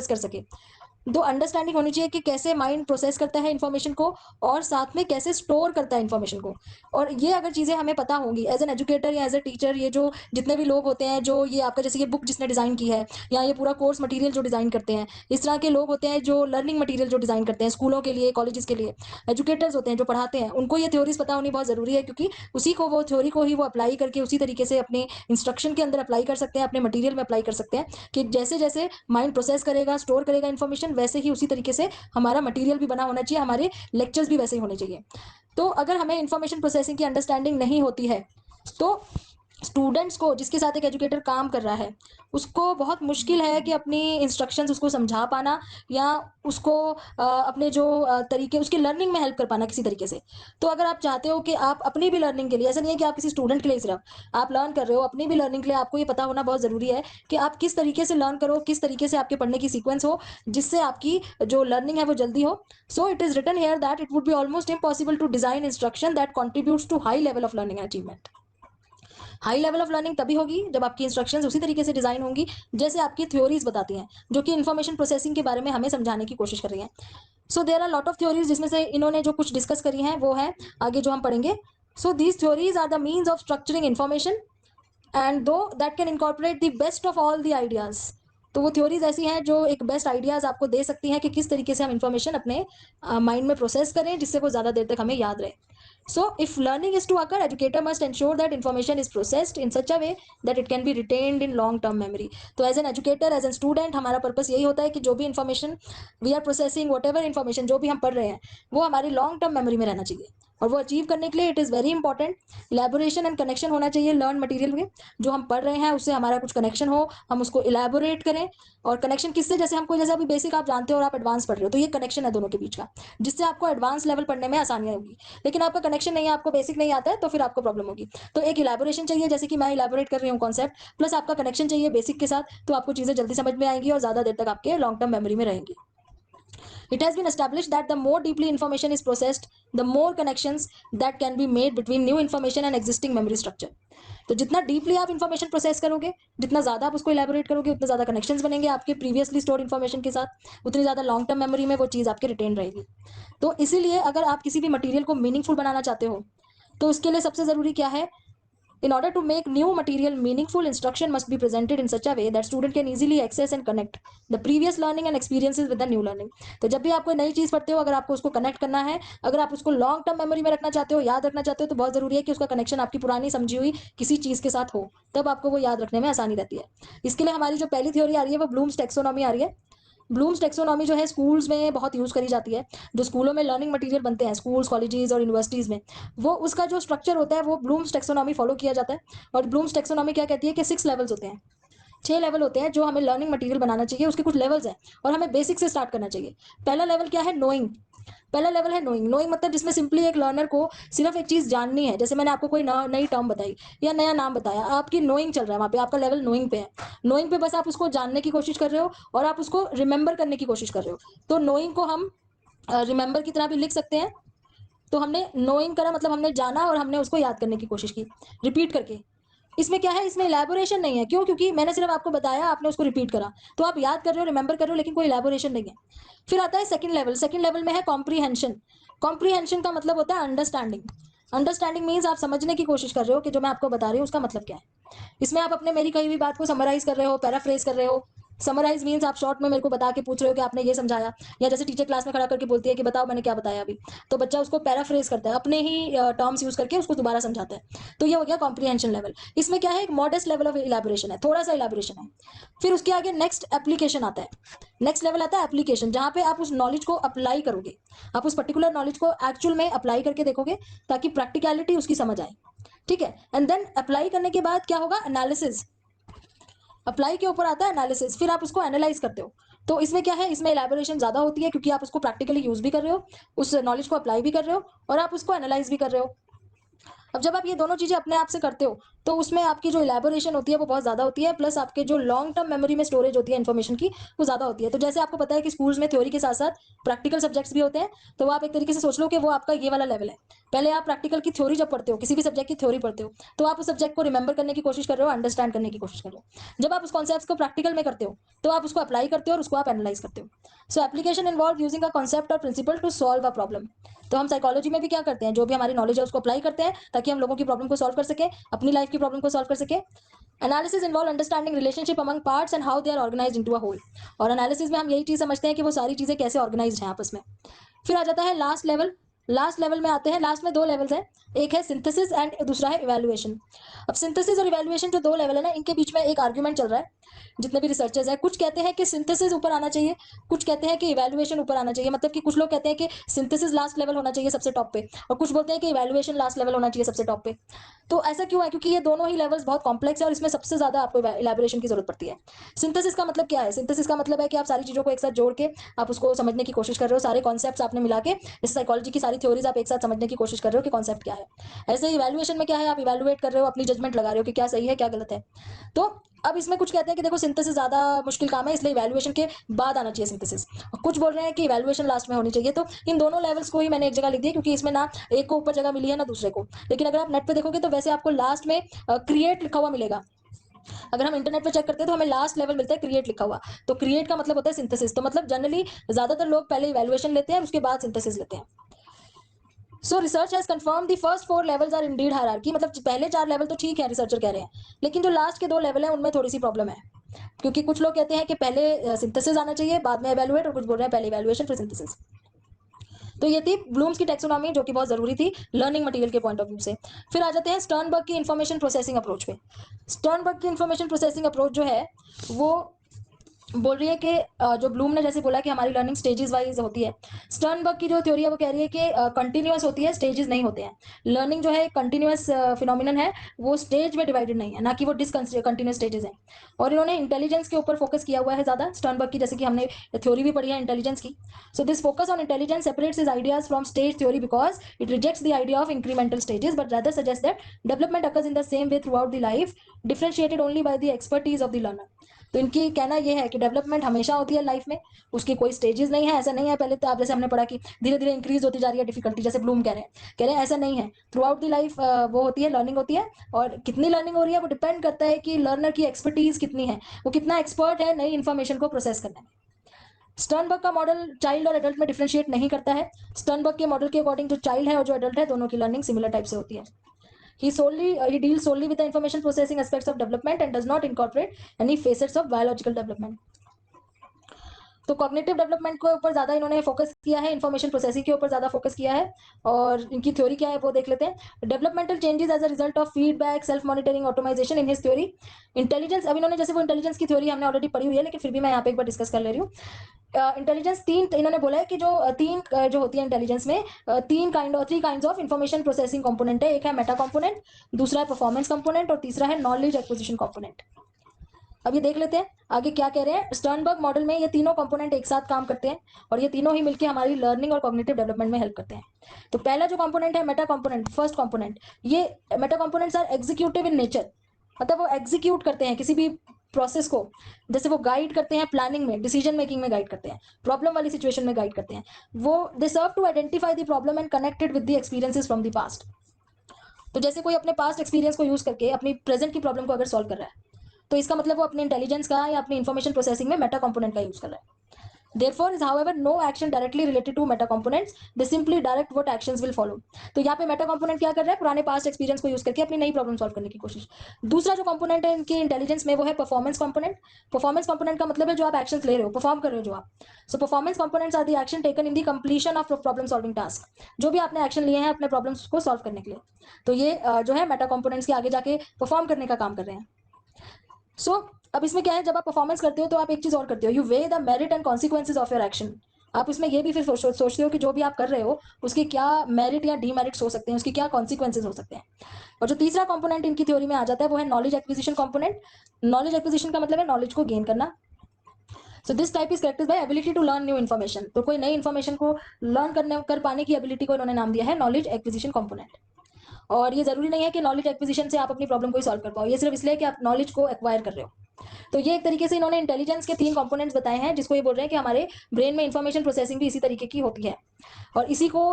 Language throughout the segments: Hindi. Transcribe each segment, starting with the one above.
कर सके। तो अंडरस्टैंडिंग होनी चाहिए कि कैसे माइंड प्रोसेस करता है इन्फॉर्मेशन को और साथ में कैसे स्टोर करता है इन्फॉर्मेशन को। और ये अगर चीज़ें हमें पता होंगी एज एन एजुकेटर या एज ए टीचर, ये जो जितने भी लोग होते हैं, जो ये आपका जैसे ये बुक जिसने डिज़ाइन की है या ये पूरा कोर्स मटेरियल जो डिज़ाइन करते हैं, इस तरह के लोग होते हैं जो लर्निंग मटेरियल जो डिज़ाइन करते हैं स्कूलों के लिए, कॉलेजेस के लिए, एजुकेटर्स होते हैं जो पढ़ाते हैं, उनको ये थ्योरीज पता होनी बहुत ज़रूरी है, क्योंकि उसी को वो थ्योरी को ही वो अप्लाई करके उसी तरीके से अपने इंस्ट्रक्शन के अंदर अप्लाई कर सकते हैं, अपने मटेरियल में अप्लाई कर सकते हैं कि जैसे जैसे माइंड प्रोसेस करेगा, स्टोर करेगा इन्फॉर्मेशन, वैसे ही उसी तरीके से हमारा मटेरियल भी बना होना चाहिए, हमारे लेक्चर्स भी वैसे ही होने चाहिए। तो अगर हमें इन्फॉर्मेशन प्रोसेसिंग की अंडरस्टैंडिंग नहीं होती है तो स्टूडेंट्स को, जिसके साथ एक एजुकेटर काम कर रहा है, उसको बहुत मुश्किल है कि अपनी इंस्ट्रक्शंस उसको समझा पाना या उसको अपने जो तरीके उसकी लर्निंग में हेल्प कर पाना किसी तरीके से। तो अगर आप चाहते हो कि आप अपनी भी लर्निंग के लिए, ऐसा नहीं है कि आप किसी स्टूडेंट के लिए सिर्फ आप लर्न कर रहे हो, अपनी भी लर्निंग के लिए आपको ये पता होना बहुत ज़रूरी है कि आप किस तरीके से लर्न करो, किस तरीके से आपके पढ़ने की सीक्वेंस हो, जिससे आपकी जो लर्निंग है वो जल्दी हो। So it is written here that it would be almost impossible to design instruction that contributes to high level of learning achievement. High level of learning तभी होगी जब आपकी इंस्ट्रक्शंस उसी तरीके से डिजाइन होंगी जैसे आपकी थ्योरीज बताती हैं, जो कि इन्फॉर्मेशन प्रोसेसिंग के बारे में हमें समझाने की कोशिश कर रही हैं। So there are lot of theories, जिसमें से इन्होंने जो कुछ डिस्कस करी हैं वो है आगे जो हम पढ़ेंगे। So these theories are the means of structuring information and though that can incorporate the best of all the ideas. तो वो थ्योरीज ऐसी हैं जो एक बेस्ट आइडियाज आपको दे सकती हैं कि किस तरीके से हम इन्फॉर्मेशन अपने माइंड में प्रोसेस करें जिससे वो ज़्यादा देर तक हमें याद रहे। So, if learning is to occur, educator must ensure that information is processed in such a way that it can be retained in long-term memory. तो as an educator, as a student, हमारा पर्पस यही होता है कि जो भी information we are processing, whatever information जो भी हम पढ़ रहे हैं, वो हमारी लॉन्ग टर्म मेमोरी में रहना चाहिए। और वो अचीव करने के लिए it is very important elaboration and connection होना चाहिए लर्न मटेरियल में। जो हम पढ़ रहे हैं उससे हमारा कुछ कनेक्शन हो, हम उसको इलेबोरेट करें। और कनेक्शन किससे, जैसे हमको, जैसे अभी बेसिक आप जानते हो और आप एडवांस पढ़ रहे हो, तो ये कनेक्शन है दोनों के बीच का, जिससे आपको एडवांस लेवल पढ़ने में आसानियाँ होगी। लेकिन आपका कनेक्शन नहीं है, आपको बेसिक नहीं आता है, तो फिर आपको प्रॉब्लम होगी। तो एक इलेबोरेशन चाहिए, जैसे कि मैं इलेबोरेट कर रही हूँ कॉन्सेप्ट, प्लस आपका कनेक्शन चाहिए बेसिक के साथ, तो आपको चीज़ें जल्दी समझ में आएंगी और ज़्यादा देर तक आपके लॉन्ग टर्म मेमोरी में रहेंगी। It has been established that the more deeply information is processed, the more connections that can be made between new information and existing memory structure. तो जितना डीपली आप इन्फॉर्मेशन प्रोसेस करोगे, जितना ज़्यादा आप उसको इलेबोरेट करोगे, उतना ज़्यादा कनेक्शंस बनेंगे आपके प्रीवियसली स्टोर्ड इन्फॉर्मेशन के साथ, उतनी ज़्यादा लॉन्ग टर्म मेमोरी में वो चीज़ आपके रिटेन रहेगी। तो इसीलिए अगर आप किसी भी मटेरियल को मीनिंगफुल बनाना चाहते हो, तो उसके लिए सबसे ज़रूरी क्या है? In order to make new material meaningful, instruction must be presented in such a way that student can easily access and connect the previous learning and experiences with the new learning. तो जब भी आप कोई नई चीज़ पढ़ते हो, अगर आपको उसको कनेक्ट करना है, अगर आप उसको लॉन्ग टर्म मेमोरी में रखना चाहते हो, याद रखना चाहते हो, तो बहुत ज़रूरी है कि उसका कनेक्शन आपकी पुरानी समझी हुई किसी चीज़ के साथ हो, तब आपको वो याद रखने में आसानी रहती है। इसके लिए हमारी जो पहली थ्योरी आ रही है वो ब्लूम्स टेक्सोनॉमी आ रही है। ब्लूम्स टेक्सोनॉमी जो है स्कूल्स में बहुत यूज़ करी जाती है। जो स्कूलों में लर्निंग मटेरियल बनते हैं स्कूल्स, कॉलेजेस और यूनिवर्सिटीज़ में, वो उसका जो स्ट्रक्चर होता है वो ब्लूम्स टेक्सोनॉमी फॉलो किया जाता है। और ब्लूम्स टेक्सोनॉमी क्या कहती है कि 6 लेवल्स होते हैं, 6 लेवल होते हैं जो हमें लर्निंग मटेरियल बनाना चाहिए, उसके कुछ लेवल्स हैं और हमें बेसिक से स्टार्ट करना चाहिए। पहला लेवल क्या है? नोइंग। पहला लेवल है नोइंग। नोइंग मतलब जिसमें सिंपली एक लर्नर को सिर्फ एक चीज़ जाननी है, जैसे मैंने आपको कोई नई टर्म बताई या नया नाम बताया, आपकी नोइंग चल रहा है वहाँ पे, आपका लेवल नोइंग पे है। नोइंग पे बस आप उसको जानने की कोशिश कर रहे हो और आप उसको रिमेंबर करने की कोशिश कर रहे हो। तो नोइंग को हम रिमेंबर की तरह भी लिख सकते हैं। तो हमने नोइंग करा मतलब हमने जाना और हमने उसको याद करने की कोशिश की रिपीट करके। इसमें क्या है? इसमें इलेबोरेशन नहीं है। क्यों? क्योंकि मैंने सिर्फ आपको बताया, आपने उसको रिपीट करा, तो आप याद कर रहे हो, रिमेंबर कर रहे हो, लेकिन कोई इलेबोरेशन नहीं है। फिर आता है सेकंड लेवल। सेकंड लेवल में है कॉम्प्रीहेंशन। कॉम्प्रीहेंशन का मतलब होता है अंडरस्टैंडिंग। अंडरस्टैंडिंग मीन्स आप समझने की कोशिश कर रहे हो कि जो मैं आपको बता रही हूँ उसका मतलब क्या है। इसमें आप अपने मेरी कही हुई बात को समराइज कर रहे हो, पैराफ्रेज कर रहे हो। समराइज मीन्स आप शॉर्ट में मेरे को बता के पूछ रहे हो कि आपने ये समझाया, या जैसे टीचर क्लास में खड़ा करके बोलती है कि बताओ मैंने क्या बताया अभी, तो बच्चा उसको पैराफ्रेज करता है, अपने ही टर्म्स यूज करके उसको दोबारा समझाता है। तो ये हो गया कॉम्प्रीहेंशन लेवल। इसमें क्या है? एक मॉडेस्ट लेवल ऑफ इलेबोरेशन है, थोड़ा सा इलेबोरेशन है। फिर उसके आगे नेक्स्ट एप्लीकेशन आता है। नेक्स्ट लेवल आता है एप्लीकेशन, जहां पे आप उस नॉलेज को अप्लाई करोगे, आप उस पर्टिकुलर नॉलेज को एक्चुअल में अप्लाई करके देखोगे ताकि प्रैक्टिकलिटी उसकी समझ आए। ठीक है, एंड देन अप्लाई करने के बाद क्या होगा? एनालिसिस। अप्लाई के ऊपर आता है एनालिसिस, फिर आप उसको एनालाइज करते हो। तो इसमें क्या है? इसमें इलेबोरेशन ज्यादा होती है क्योंकि आप उसको प्रैक्टिकली यूज भी कर रहे हो, उस नॉलेज को अप्लाई भी कर रहे हो और आप उसको एनालाइज भी कर रहे हो। अब जब आप ये दोनों चीज़ें अपने आप से करते हो, तो उसमें आपकी जो इलैबोरेशन होती है वो बहुत ज़्यादा होती है, प्लस आपके जो लॉन्ग टर्म मेमोरी में स्टोरेज होती है इन्फॉर्मेशन की, वो ज़्यादा होती है। तो जैसे आपको पता है कि स्कूल्स में थ्योरी के साथ-साथ प्रैक्टिकल सब्जेक्ट्स भी होते हैं, तो आप एक तरीके से सोच लो कि वो आपका ये वाला लेवल है। पहले आप प्रैक्टिकल की थ्योरी जब पढ़ते हो, किसी भी सब्जेक्ट की थ्योरी पढ़ते हो, तो आप उस सब्जेक्ट को रिमेंबर करने की कोशिश कर रहे हो, अंडरस्टैंड करने की कोशिश कर रहे हो। जब आप उस कॉन्सेप्ट्स को प्रैक्टिकल में करते हो, तो आप उसको अप्लाई करते हो और उसको आप एनालाइज़ करते हो। So application involve using a concept और principle to solve a problem. तो हम साइकोलॉजी में भी क्या करते हैं, जो भी हमारी नॉलेज है उसको अप्लाई करते हैं ताकि हम लोगों की प्रॉब्लम को सॉल्व कर सकें, अपनी लाइफ की प्रॉब्लम को सॉल्व कर सकें। Analysis involve understanding relationship among parts and how they are organized into a whole. और एनालिसिस में हम यही चीज़ समझते हैं कि वो सारी चीज़ें कैसे ऑर्गेनाइज्ड हैं आपस में। फिर आ जाता है लास्ट लेवल। लास्ट लेवल में आते हैं, लास्ट में 2 लेवल्स हैं, एक है सिंथेसिस एंड दूसरा है इवैल्यूएशन। अब सिंथेसिस और इवैल्यूएशन जो 2 लेवल है ना, इनके बीच में एक आर्गुमेंट चल रहा है। जितने भी रिसर्चर्स हैं, कुछ कहते हैं कि सिंथेसिस ऊपर आना चाहिए, कुछ कहते हैं कि इवैल्यूएशन ऊपर आना चाहिए। मतलब कि कुछ लोग कहते हैं कि सिंथेसिस लास्ट लेवल होना चाहिए सबसे टॉप पे, और कुछ बोलते हैं कि इवैल्यूएशन लास्ट लेवल होना चाहिए सबसे टॉप पे। तो ऐसा क्यों है? क्योंकि ये दोनों ही लेवल्स बहुत कॉम्प्लेक्स है और इसमें सबसे ज़्यादा आपको इलैबोरेशन की ज़रूरत पड़ती है। सिंथेसिस का मतलब क्या है? सिंथेसिस का मतलब है कि आप सारी चीज़ों को एक साथ जोड़ के आप उसको समझने की कोशिश कर रहे हो, सारे कॉन्सेप्ट्स आपने मिला के, इस साइकोलॉजी की सारी थ्योरीज आप एक साथ समझने की कोशिश कर रहे हो कि कॉन्सेप्ट क्या है। ऐसे ही इवैल्यूएशन में क्या है? आप इवैल्यूएट कर रहे हो, अपनी जजमेंट लगा रहे हो कि क्या सही है, क्या गलत है। तो अब इसमें कुछ कहते हैं कि देखो सिंथेसिस ज़्यादा मुश्किल काम है, इसलिए इवैल्यूएशन के बाद आना चाहिए सिंथेसिस। और कुछ बोल रहे हैं कि इवैल्यूएशन लास्ट में होनी चाहिए। तो इन दोनों लेवल्स को ही मैंने एक जगह लिख दिया, क्योंकि इसमें ना एक को ऊपर जगह मिली है ना दूसरे को। लेकिन अगर आप नेट पे देखोगे तो वैसे आपको लास्ट में क्रिएट लिखा हुआ मिलेगा। अगर हम इंटरनेट पे चेक करते हैं तो हमें लास्ट लेवल मिलता है क्रिएट लिखा हुआ। तो क्रिएट का मतलब होता है सिंथेसिस। तो मतलब जनरली ज्यादातर लोग पहले इवैल्यूएशन लेते हैं, उसके बाद सिंथेसिस लेते हैं। So research has confirm the first 4 levels are indeed hierarchy. मतलब पहले 4 लेवल तो ठीक है, रिसर्चर कह रहे हैं, लेकिन जो लास्ट के 2 लेवल हैं उनमें थोड़ी सी प्रॉब्लम है। क्योंकि कुछ लोग कहते हैं कि पहले सिंथेसिस आना चाहिए, बाद में इवैल्यूएट, और कुछ बोल रहे हैं पहले इवैल्यूएशन फिर सिंथेसिस। तो ये थी ब्लूम्स की टैक्सोनॉमी, जो कि बहुत जरूरी थी लर्निंग मटेरियल के पॉइंट ऑफ व्यू से। फिर आ जाते हैं स्टर्नबर्ग की इंफॉर्मेशन प्रोसेसिंग अप्रोच पे। स्टर्नबर्ग की इंफॉर्मेशन प्रोसेसिंग अप्रोच जो है वो बोल रही है कि जो ब्लूम ने जैसे बोला कि हमारी लर्निंग स्टेजेस वाइज होती है, स्टर्नबर्ग की जो थ्योरी है वो कह रही है कि कंटिन्यूअस होती है, स्टेजेस नहीं होते हैं। लर्निंग जो है कंटिन्यूअस फिनोमिनन है, वो स्टेज में डिवाइडेड नहीं है, ना कि वो डिसकंटिन्यूअस स्टेजेस हैं। और इन्होंने इंटेलिजेंस के ऊपर फोकस किया हुआ है ज़्यादा स्टर्नबर्ग की, जैसे कि हमने थ्योरी भी पढ़ी है इंटेलिजेंस की। So this focus on intelligence separates his ideas from stage theory because it rejects the idea of incremental stages but rather suggest that development occurs in the same way through out the life, differentiated only by the expertise of the learner. तो इनकी कहना यह है कि डेवलपमेंट हमेशा होती है लाइफ में, उसकी कोई स्टेजेस नहीं है। ऐसा नहीं है पहले तो आप जैसे हमने पढ़ा कि धीरे धीरे इंक्रीज होती जा रही है डिफिकल्टी, जैसे ब्लूम कह रहे हैं ऐसा नहीं है। थ्रू आउट दी लाइफ वो होती है, लर्निंग होती है। और कितनी लर्निंग हो रही है वो डिपेंड करता है कि लर्नर की एक्सपर्टीज कितनी है, वो कितना एक्सपर्ट है नई इन्फॉर्मेशन को प्रोसेस करने में। स्टर्नबर्ग का मॉडल चाइल्ड और एडल्ट में डिफरेंशिएट नहीं करता है। स्टर्नबर्ग के मॉडल के अकॉर्डिंग जो चाइल्ड है और जो एडल्ट है, दोनों की लर्निंग सिमिलर टाइप से होती है। He deals solely with the information processing aspects of development and does not incorporate any facets of biological development. तो कॉग्निटिव डेवलपमेंट के ऊपर ज़्यादा इन्होंने फोकस किया है, इन्फॉर्मेशन प्रोसेसिंग के ऊपर ज़्यादा फोकस किया है। और इनकी थ्योरी क्या है वो देख लेते हैं। Developmental changes as a result of feedback, self monitoring, automatization in his theory. Intelligence, अब इन्होंने जैसे वो इंटेलिजेंस की थ्योरी हमने ऑलरेडी पढ़ी हुई है, लेकिन फिर भी मैं यहाँ पे एक बार डिस्कस कर ले रही हूँ। इंटेलिजेंस तीन इन्होंने बोला है कि जो तीन जो होती है इंटेलिजेंस में, three kinds of information processing component है। एक है मेटा कंपोनेंट, दूसरा है परफॉर्मेंस कंपोनेंट, और तीसरा है नॉलेज एक्विजिशन कंपोनेंट। अब ये देख लेते हैं आगे क्या कह रहे हैं। स्टर्नबर्ग मॉडल में ये तीनों कंपोनेंट एक साथ काम करते हैं और ये तीनों ही मिलकर हमारी लर्निंग और कॉग्निटिव डेवलपमेंट में हेल्प करते हैं। तो पहला जो कंपोनेंट है मेटा कंपोनेंट, फर्स्ट कंपोनेंट, ये meta components are executive in nature. मतलब वो एग्जीक्यूट करते हैं किसी भी प्रोसेस को, जैसे वो गाइड करते हैं प्लानिंग में, डिसीजन मेकिंग में गाइड करते हैं, प्रॉब्लम वाली सिचुएशन में गाइड करते हैं। वो they serve to identify the problem and connected with the experiences from the past. तो जैसे कोई अपने पास्ट एक्सपीरियंस को यूज करके अपनी प्रेजेंट की प्रॉब्लम को अगर सॉल्व कर रहा है, तो इसका मतलब वो अपने इंटेलिजेंस का या अपनी इंफॉर्मेशन प्रोसेसिंग में मेटा कंपोनेंट का यूज कर रहा है। Therefore is however no action directly related to meta components, they simply direct what actions will follow। तो यहाँ पे मेटा कंपोनेंट क्या कर रहा है, पुराने पास्ट एक्सपीरियंस को यूज करके अपनी नई प्रॉब्लम सॉल्व करने की कोशिश। दूसरा जो कंपोनेंट है इनके इंटेलिजेंस में वो है परफॉर्मेंस कंपोनेंट। परफॉर्मेंस कंपोनेंट का मतलब है जो आप एक्शन ले रहे हो, परफॉर्म कर रहे हो जो आप। So performance components are the action taken in the completion of problem solving task. जो भी आपने एक्शन लिए हैं अपने प्रॉब्लम्स को सॉल्व करने के लिए, तो ये जो है मेटा कंपोनेंट्स के आगे जाके परफॉर्म करने का काम कर रहे हैं। सो अब इसमें क्या है, जब आप परफॉर्मेंस करते हो तो आप एक चीज और करते हो, you way the merit and consequences of your action. आप इसमें ये भी फिर सोचते हो कि जो भी आप कर रहे हो उसके क्या मेरिट या डीमेरिट्स हो सकते हैं, उसके क्या कॉन्सिक्वेंसेज हो सकते हैं। और जो तीसरा कंपोनेंट इनकी थ्योरी में आ जाता है वो है knowledge acquisition component. Knowledge acquisition का मतलब है नॉलेज को गेन करना। So this type is characterized by ability to learn new information. तो कोई नई इन्फॉर्मेशन को लर्न कर पाने की एबिलिटी को इन्होंने नाम दिया है नॉलेज एक्विजिशन कंपोनेंट। और ये ज़रूरी नहीं है कि नॉलेज एक्विजिशन से आप अपनी प्रॉब्लम को ही सॉल्व कर पाओ, ये सिर्फ इसलिए कि आप नॉलेज को एक्वायर कर रहे हो। तो ये एक तरीके से इन्होंने इंटेलिजेंस के 3 कंपोनेंट्स बताए हैं, जिसको ये बोल रहे हैं कि हमारे ब्रेन में इन्फॉर्मेशन प्रोसेसिंग भी इसी तरीके की होती है। और इसी को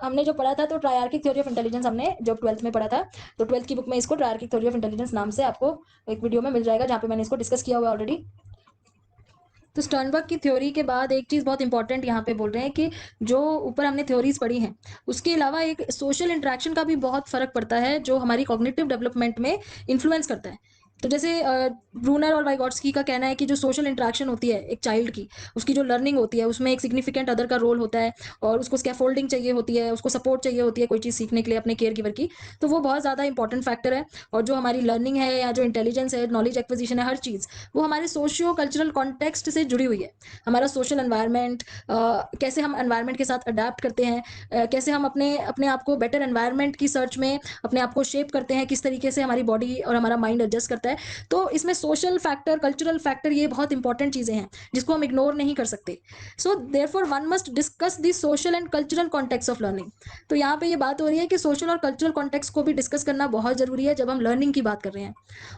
हमने जो पढ़ा था, तो ट्रायर्किक थ्योरी ऑफ इंटेलिजेंस हमने जब 12th में पढ़ा था, तो 12th की बुक में इसको ट्रायर्किक थ्योरी ऑफ इंटेलिजेंस नाम से आपको एक वीडियो में मिल जाएगा, जहाँ पे मैंने इसको डिस्कस किया हुआ है ऑलरेडी। तो स्टर्नबर्ग की थ्योरी के बाद एक चीज़ बहुत इंपॉर्टेंट यहाँ पे बोल रहे हैं कि जो ऊपर हमने थ्योरीज पढ़ी हैं, उसके अलावा एक सोशल इंटरेक्शन का भी बहुत फ़र्क पड़ता है, जो हमारी कॉग्निटिव डेवलपमेंट में इन्फ्लुएंस करता है। तो जैसे ब्रूनर और वाइगॉट्स्की का कहना है कि जो सोशल इंटरेक्शन होती है एक चाइल्ड की, उसकी जो लर्निंग होती है, उसमें एक सिग्निफिकेंट अदर का रोल होता है, और उसको स्कैफोल्डिंग चाहिए होती है, उसको सपोर्ट चाहिए होती है कोई चीज़ सीखने के लिए अपने केयर गिवर की, तो वो बहुत ज़्यादा इंपॉर्टेंट फैक्टर है। और जो हमारी लर्निंग है या जो इंटेलिजेंस है, नॉलेज एक्विजिशन है, हर चीज़ वो हमारे सोशियो कल्चरल कॉन्टेक्स्ट से जुड़ी हुई है। हमारा सोशल एनवायरनमेंट, कैसे हम एनवायरनमेंट के साथ अडेप्ट करते हैं, कैसे हम अपने अपने आप को बेटर एनवायरनमेंट की सर्च में अपने आप को शेप करते हैं, किस तरीके से हमारी बॉडी और हमारा माइंड एडजस्ट करता है। तो इसमें सोशल फैक्टर, कल्चरल फैक्टर, ये बहुत इंपॉर्टेंट चीज़ें हैं जिसको हम इग्नोर नहीं कर सकते। So therefore one must discuss the social and cultural context of learning. तो यहाँ पे ये बात हो रही है कि सोशल और कल्चरल कॉन्टेक्स्ट को भी डिस्कस करना बहुत ज़रूरी है जब हम लर्निंग की बात कर रहे हैं।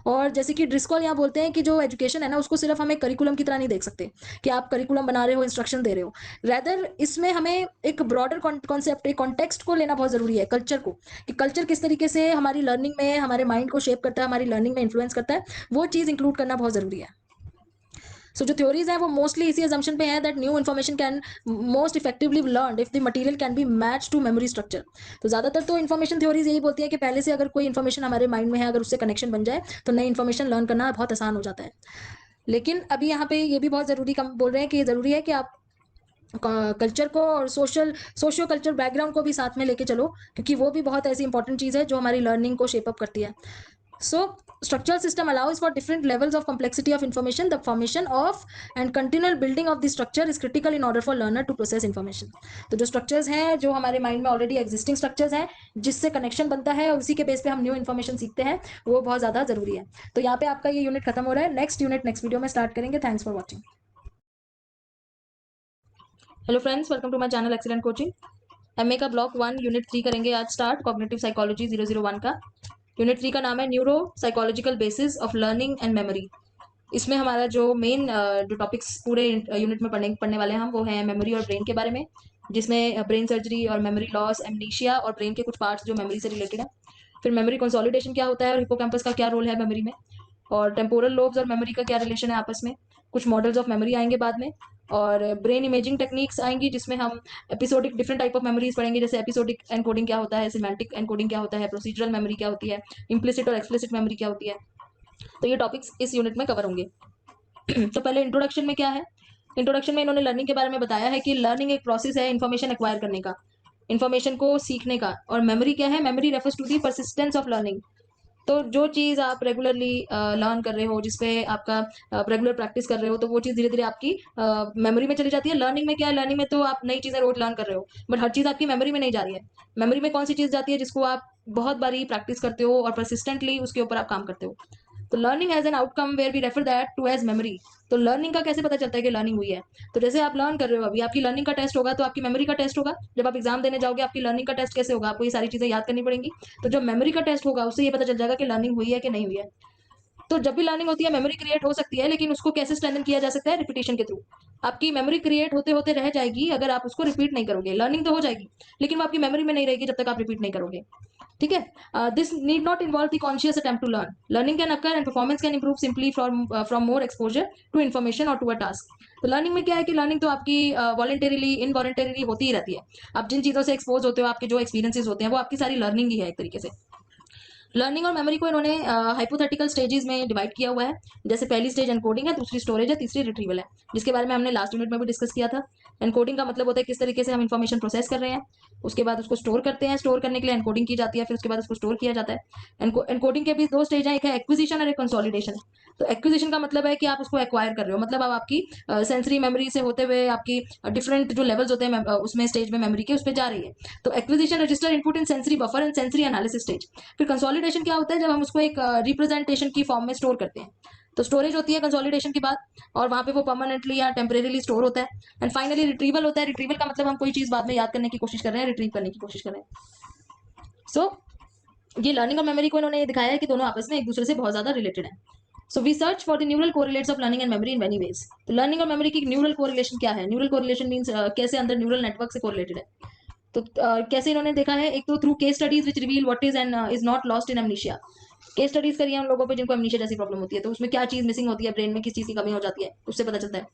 और जैसे कि ड्रिस्कॉल यहाँ बोलते हैं कि जो एजुकेशन है ना, उसको सिर्फ हम एक करिकुलम की तरह नहीं देख सकते कि आप करिकुलम बना रहे हो, इंस्ट्रक्शन दे रहे हो। रेदर इसमें हमें एक ब्रॉडर कॉन्सेप्ट, एक कॉन्टेक्स्ट को लेना बहुत ज़रूरी है, कल्चर को, कि कल्चर किस तरीके से हमारी लर्निंग में हमारे माइंड को शेप करता है, हमारी लर्निंग में इन्फ्लुएंस करता है, वो चीज़ इंक्लूड करना बहुत ज़रूरी है। सो जो थ्योरीज हैं वो मोस्टली इसी अजम्पशन पे है that new information can most effectively learn if the material can be match to memory structure. तो ज़्यादातर तो इन्फॉर्मेशन थ्योरीज यही बोलती है कि पहले से अगर कोई इन्फॉर्मेशन हमारे माइंड में है, अगर उससे कनेक्शन बन जाए, तो नई इन्फॉर्मेशन लर्न करना बहुत आसान हो जाता है। लेकिन अभी यहाँ पे ये भी बहुत ज़रूरी कम बोल रहे हैं कि ज़रूरी है कि आप कल्चर को और सोशियो कल्चर बैकग्राउंड को भी साथ में लेके चलो, क्योंकि वो भी बहुत ऐसी इंपॉर्टेंट चीज़ है जो हमारी लर्निंग को शेप अप करती है। So structural system allows for different levels of complexity of information. The formation of and continual building of the structure is critical in order for learner to process information. तो जो structures हैं, जो हमारे mind में already existing structures हैं, जिससे connection बनता है और उसी के बेस पे हम new information सीखते हैं, वो बहुत ज़्यादा ज़रूरी है। तो यहाँ पे आपका ये यूनिट खत्म हो रहा है। नेक्स्ट यूनिट नेक्स्ट वीडियो में स्टार्ट करेंगे। Thanks for watching. Hello friends, welcome to my channel excellent coaching. MA का ब्लॉक 1 यूनिट 3 करेंगे आज स्टार्ट, कॉग्निटिव साइकोलॉजी 001 का। यूनिट 3 का नाम है neuro psychological basis of learning and memory. इसमें हमारा जो मेन जो टॉपिक्स पूरे यूनिट में पढ़ने वाले हैं हम, वो है मेमोरी और ब्रेन के बारे में, जिसमें ब्रेन सर्जरी और मेमोरी लॉस, एमनीशिया और ब्रेन के कुछ पार्ट्स जो मेमोरी से रिलेटेड है। फिर मेमोरी कंसोलिडेशन क्या होता है और हिप्पोकैम्पस का क्या रोल है मेमोरी में, और टेम्पोरल लोब्स और मेमोरी का क्या रिलेशन है आपस में। कुछ मॉडल्स ऑफ मेमोरी आएंगे बाद में, और ब्रेन इमेजिंग टेक्निक्स आएंगी, जिसमें हम episodic different type of memories पढ़ेंगे, जैसे एपिसोडिक एनकोडिंग क्या होता है, सिमेंटिक एनकोडिंग क्या होता है, प्रोसीजरल मेमोरी क्या होती है, इम्प्लिसिट और एक्सप्लिसिट मेमोरी क्या होती है। तो ये टॉपिक्स इस यूनिट में कवर होंगे। तो पहले इंट्रोडक्शन में क्या है, इंट्रोडक्शन में इन्होंने लर्निंग के बारे में बताया है कि लर्निंग एक प्रोसेस है इन्फॉर्मेशन एक्वायर करने का, इन्फॉर्मेशन को सीखने का। और मेमोरी क्या है, memory refers to the persistence of learning. तो जो चीज़ आप रेगुलरली लर्न कर रहे हो, जिसपे आपका रेगुलर प्रैक्टिस कर रहे हो, तो वो चीज़ धीरे धीरे आपकी मेमोरी में चली जाती है। लर्निंग में क्या है, लर्निंग में तो आप नई चीज़ें रोज लर्न कर रहे हो, बट हर चीज़ आपकी मेमोरी में नहीं जा रही है। मेमोरी में कौन सी चीज़ जाती है, जिसको आप बहुत बारी प्रैक्टिस करते हो और परसिस्टेंटली उसके ऊपर आप काम करते हो। तो learning as an outcome where we refer that to as memory. तो लर्निंग का कैसे पता चलता है कि लर्निंग हुई है, तो जैसे आप लर्न कर रहे हो, अभी आपकी लर्निंग का टेस्ट होगा, तो आपकी मेमोरी का टेस्ट होगा। जब आप एग्जाम देने जाओगे, आपकी लर्निंग का टेस्ट कैसे होगा, आपको ये सारी चीजें याद करनी पड़ेंगी। तो जो मेमोरी का टेस्ट होगा, उससे ये पता चल जाएगा कि लर्निंग हुई है कि नहीं हुई है। तो जब भी लर्निंग होती है, मेमोरी क्रिएट हो सकती है, लेकिन उसको कैसे स्ट्रेंथन किया जा सकता है, रिपीटेशन के थ्रू। आपकी मेमोरी क्रिएट होते होते रह जाएगी अगर आप उसको रिपीट नहीं करोगे। लर्निंग तो हो जाएगी, लेकिन वो आपकी मेमोरी में नहीं रहेगी जब तक आप रिपीट नहीं करोगे। ठीक है। This need not involve the conscious attempt to learn. Learning can occur and performance can improve simply from more exposure to information or to a task. तो लर्निंग में क्या है कि लर्निंग तो आपकी वॉलंटरीली इनवॉलंटरीली होती ही रहती है। आप जिन चीज़ों से एक्सपोज होते हो, आपके जो एक्सपीरियंसेस होते हैं, वो आपकी सारी लर्निंग ही है एक तरीके से। लर्निंग और मेमोरी को इन्होंने हाइपोथेटिकल स्टेजेस में डिवाइड किया हुआ है। जैसे पहली स्टेज एनकोडिंग है, दूसरी स्टोरेज है, तीसरी रिट्रीवल है, जिसके बारे में हमने लास्ट यूनिट में भी डिस्कस किया था। एनकोडिंग का मतलब होता है किस तरीके से हम इन्फॉर्मेशन प्रोसेस कर रहे हैं, उसके बाद उसको स्टोर करते हैं, स्टोर करने के लिए एनकोडिंग की जाती है, फिर उसके बाद उसको स्टोर किया जाता है। एनकोडिंग के भी दो स्टेज है, एक है एक्विजिशन और एक कंसोलिडेशन। तो एक्विजिशन का मतलब है कि आप उसको एक्वायर कर रहे हो, मतलब अब आपकी सेंसरी मेमोरी से होते हुए आपकी डिफरेंट जो लेवल्स होते हैं उसमें स्टेज में मेमोरी के, उस पर जा रही है। तो acquisition register input in sensory buffer and sensory analysis stage. फिर कंसोलिडेशन क्या होता है, जब हम उसको एक रिप्रेजेंटेशन की फॉर्म में स्टोर करते हैं। तो स्टोरेज होती है कंसोलिडेशन के बाद, और वहां पे वो परमानेंटली या टेम्परेरीली स्टोर होता है। एंड फाइनली रिट्रीवल होता है। रिट्रीवल का मतलब हम कोई चीज बाद में याद करने की कोशिश कर रहे हैं, रिट्रीव करने की कोशिश कर रहे हैं। सो ये लर्निंग और मेमोरी को इन्होंने ये दिखाया है कि दोनों आपस में एक दूसरे से बहुत ज़्यादा रिलेटेड है। So we search for the neural correlates of learning and memory in many ways. तो लर्निंग और मेमोरी की न्यूरल कोरिलेशन क्या है? न्यूरल कोरिलेशन मीन्स कैसे अंदर न्यूरल नेटवर्क से कोरिलेटेड है। तो कैसे इन्होंने देखा है, एक तो through case studies which reveal what is and is not lost in amnesia. Case studies करी है उन लोगों पे जिनको एमनीशिया जैसी प्रॉब्लम होती है, तो उसमें क्या चीज मिसिंग होती है ब्रेन में, किस चीज की कमी हो जाती है, उससे पता चलता है।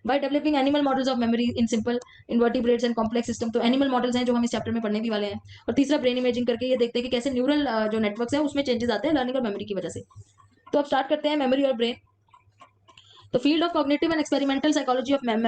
By developing animal models of memory in simple invertebrates and complex system. तो एनिमल मॉडल्स हैं जो हम इस चैप्टर में पढ़ने भी वाले हैं। और तीसरा ब्रेन इमेजिंग करके ये देखते हैं कि कैसे न्यूरल जो नेटवर्क्स हैं उसमें चेंजेस आते हैं लर्निंग और मेमोरी की वजह से। तो अब स्टार्ट करते हैं मेमोरी और ब्रेन। तो field of cognitive and experimental psychology of